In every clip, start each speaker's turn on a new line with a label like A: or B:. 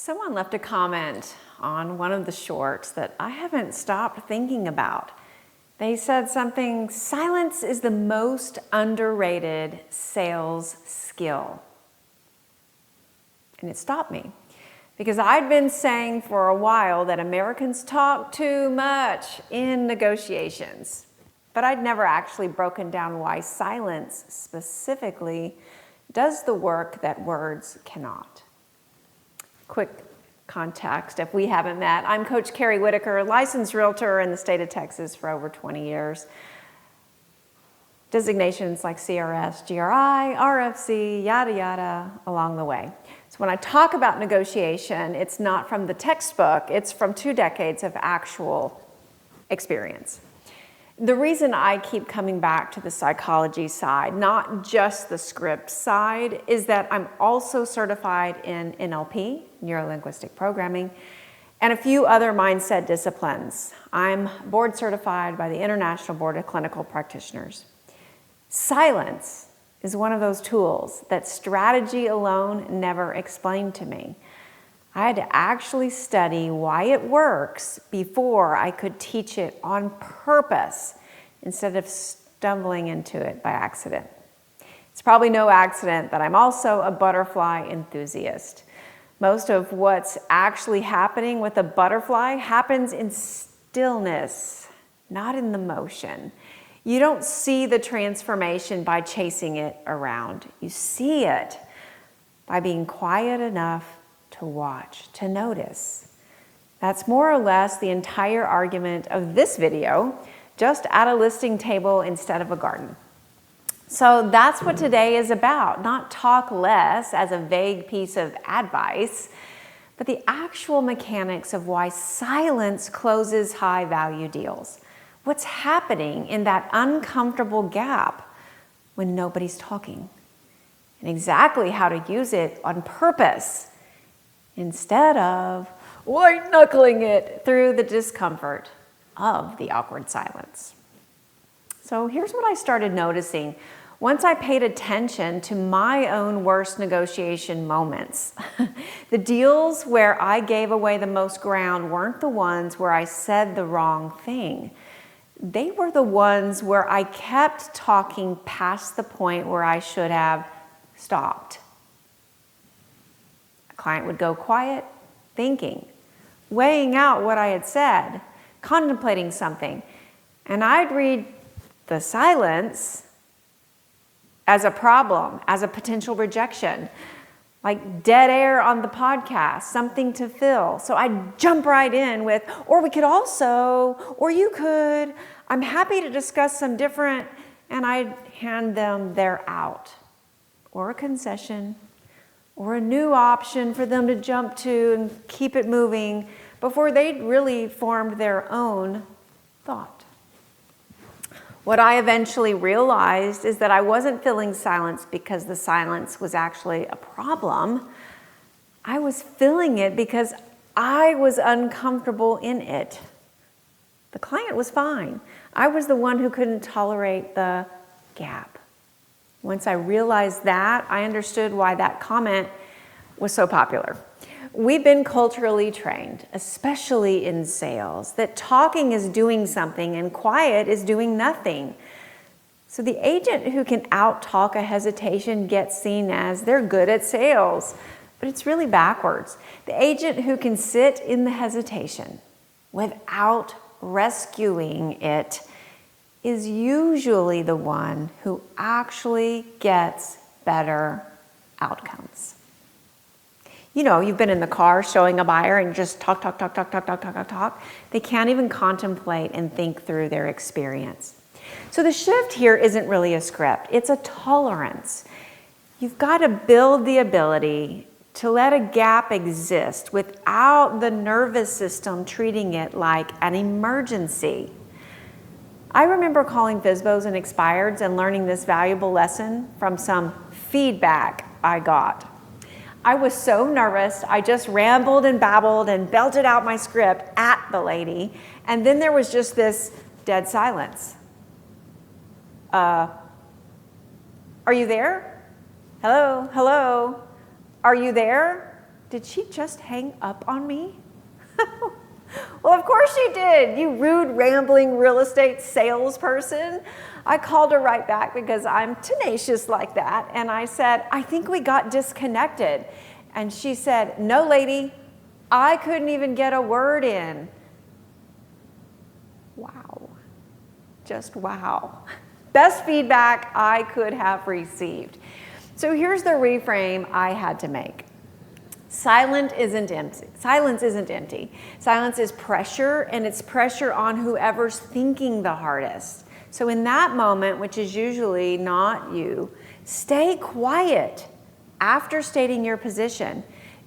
A: Someone left a comment on one of the shorts that I haven't stopped thinking about. They said something, silence is the most underrated sales skill. And it stopped me because I'd been saying for a while that Americans talk too much in negotiations, but I'd never actually broken down why silence specifically does the work that words cannot. Quick context, if we haven't met, I'm Coach Carrie Whitaker, licensed realtor in the state of Texas for over 20 years. Designations like CRS, GRI, RFC, yada, yada, along the way. So when I talk about negotiation, it's not from the textbook, it's from 2 decades of actual experience. The reason I keep coming back to the psychology side, not just the script side, is that I'm also certified in NLP, neuro-linguistic programming, and a few other mindset disciplines. I'm board certified by the International Board of Clinical Practitioners. Silence is one of those tools that strategy alone never explained to me. I had to actually study why it works before I could teach it on purpose instead of stumbling into it by accident. It's probably no accident that I'm also a butterfly enthusiast. Most of what's actually happening with a butterfly happens in stillness, not in the motion. You don't see the transformation by chasing it around. You see it by being quiet enough to watch, to notice. That's more or less the entire argument of this video, just at a listing table instead of a garden. So that's what today is about, not talk less as a vague piece of advice, but the actual mechanics of why silence closes high-value deals. What's happening in that uncomfortable gap when nobody's talking, and exactly how to use it on purpose instead of white-knuckling it through the discomfort of the awkward silence. So here's what I started noticing once I paid attention to my own worst negotiation moments. The deals where I gave away the most ground weren't the ones where I said the wrong thing. They were the ones where I kept talking past the point where I should have stopped. A client would go quiet, thinking, weighing out what I had said, contemplating something, and I'd read the silence as a problem, as a potential rejection, like dead air on the podcast, something to fill. So I'd jump right in with, or we could also, or you could, I'm happy to discuss some different, and I'd hand them their out, or a concession, or a new option for them to jump to and keep it moving before they'd really formed their own thought. What I eventually realized is that I wasn't filling silence because the silence was actually a problem. I was filling it because I was uncomfortable in it. The client was fine. I was the one who couldn't tolerate the gap. Once I realized that, I understood why that comment was so popular. We've been culturally trained, especially in sales, that talking is doing something and quiet is doing nothing. So the agent who can out-talk a hesitation gets seen as they're good at sales, but it's really backwards. The agent who can sit in the hesitation without rescuing it is usually the one who actually gets better outcomes. You know, you've been in the car showing a buyer and just talk. They can't even contemplate and think through their experience. So the shift here isn't really a script, it's a tolerance. You've got to build the ability to let a gap exist without the nervous system treating it like an emergency. I remember calling FSBOs and expireds and learning this valuable lesson from some feedback I got. I was so nervous, I just rambled and babbled and belted out my script at the lady, and then there was just this dead silence. Are you there? Hello? Hello? Are you there? did she just hang up on me? Well, of course she did, you rude, rambling real estate salesperson. I called her right back because I'm tenacious like that. And I said, I think we got disconnected. And she said, no, lady, I couldn't even get a word in. Wow. Just wow. Best feedback I could have received. So here's the reframe I had to make. Silence isn't empty. Silence is pressure, and it's pressure on whoever's thinking the hardest. So in that moment, which is usually not you, stay quiet after stating your position.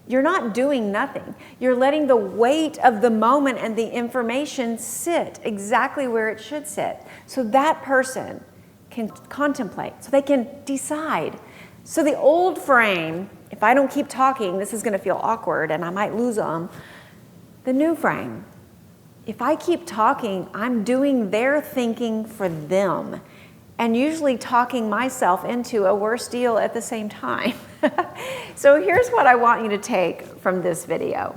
A: You're not doing nothing. You're letting the weight of the moment and the information sit exactly where it should sit. So that person can contemplate, so they can decide. So the old frame, if I don't keep talking, this is going to feel awkward and I might lose them. The new frame, if I keep talking, I'm doing their thinking for them and usually talking myself into a worse deal at the same time. So here's what I want you to take from this video.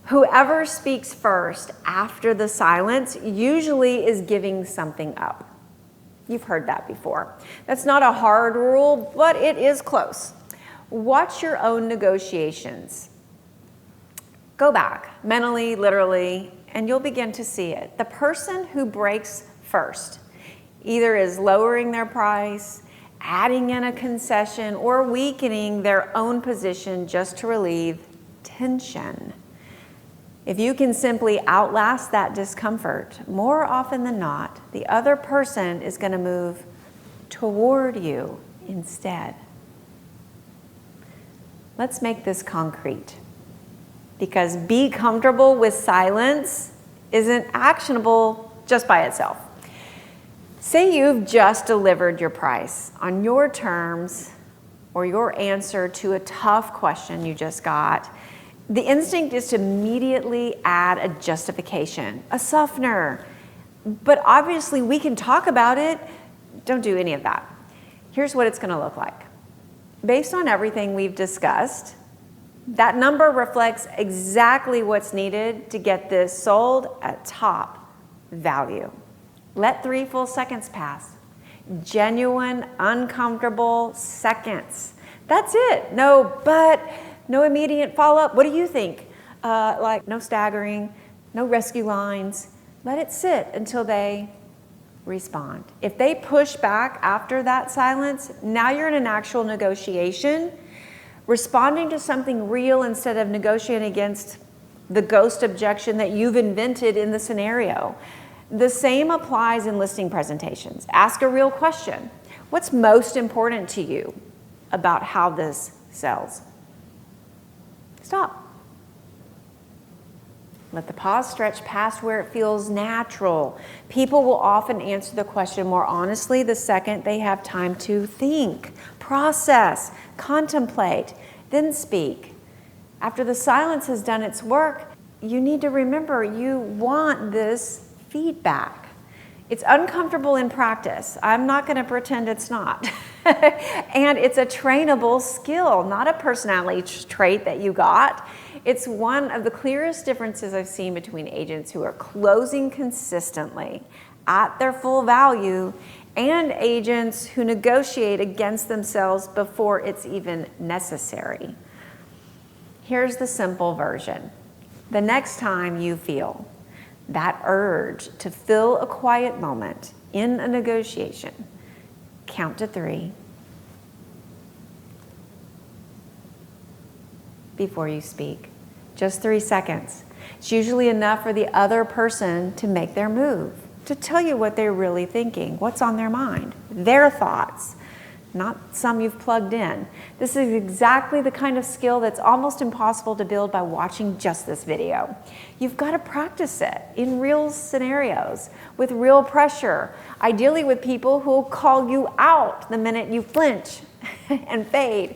A: Whoever speaks first after the silence usually is giving something up. You've heard that before. That's not a hard rule, but it is close. Watch your own negotiations. Go back, mentally, literally, and you'll begin to see it. The person who breaks first either is lowering their price, adding in a concession, or weakening their own position just to relieve tension. If you can simply outlast that discomfort, more often than not, the other person is going to move toward you instead. Let's make this concrete, because be comfortable with silence isn't actionable just by itself. Say you've just delivered your price on your terms or your answer to a tough question you just got. The instinct is to immediately add a justification, a softener. But obviously we can talk about it. Don't do any of that. Here's what it's going to look like. Based on everything we've discussed, that number reflects exactly what's needed to get this sold at top value. Let 3 full seconds pass. Genuine, uncomfortable seconds. That's it. No but, no immediate follow-up. What do you think? Like no staggering, no rescue lines. Let it sit until they respond. If they push back after that silence, now you're in an actual negotiation, responding to something real instead of negotiating against the ghost objection that you've invented in the scenario. The same applies in listing presentations. Ask a real question. What's most important to you about how this sells? Stop. Let the pause stretch past where it feels natural. People will often answer the question more honestly the second they have time to think, process, contemplate, then speak. After the silence has done its work, you need to remember you want this feedback. It's uncomfortable in practice. I'm not going to pretend it's not. And it's a trainable skill, not a personality trait that you got. It's one of the clearest differences I've seen between agents who are closing consistently at their full value and agents who negotiate against themselves before it's even necessary. Here's the simple version. The next time you feel that urge to fill a quiet moment in a negotiation, count to 3 before you speak. Just 3 seconds. It's usually enough for the other person to make their move, to tell you what they're really thinking, what's on their mind, their thoughts, not some you've plugged in. This is exactly the kind of skill that's almost impossible to build by watching just this video. You've got to practice it in real scenarios, with real pressure, ideally with people who will call you out the minute you flinch and fade.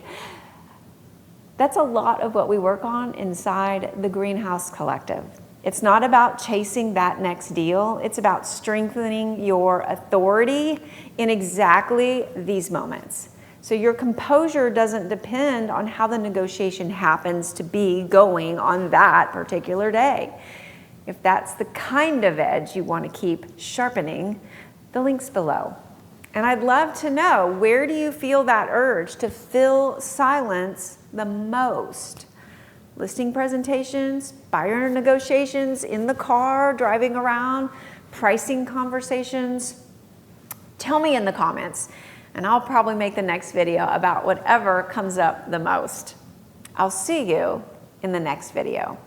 A: That's a lot of what we work on inside the Greenhouse Collective. It's not about chasing that next deal. It's about strengthening your authority in exactly these moments. So your composure doesn't depend on how the negotiation happens to be going on that particular day. If that's the kind of edge you want to keep sharpening, the link's below. And I'd love to know, where do you feel that urge to fill silence the most? Listing presentations, buyer negotiations, in the car, driving around, pricing conversations? Tell me in the comments, and I'll probably make the next video about whatever comes up the most. I'll see you in the next video.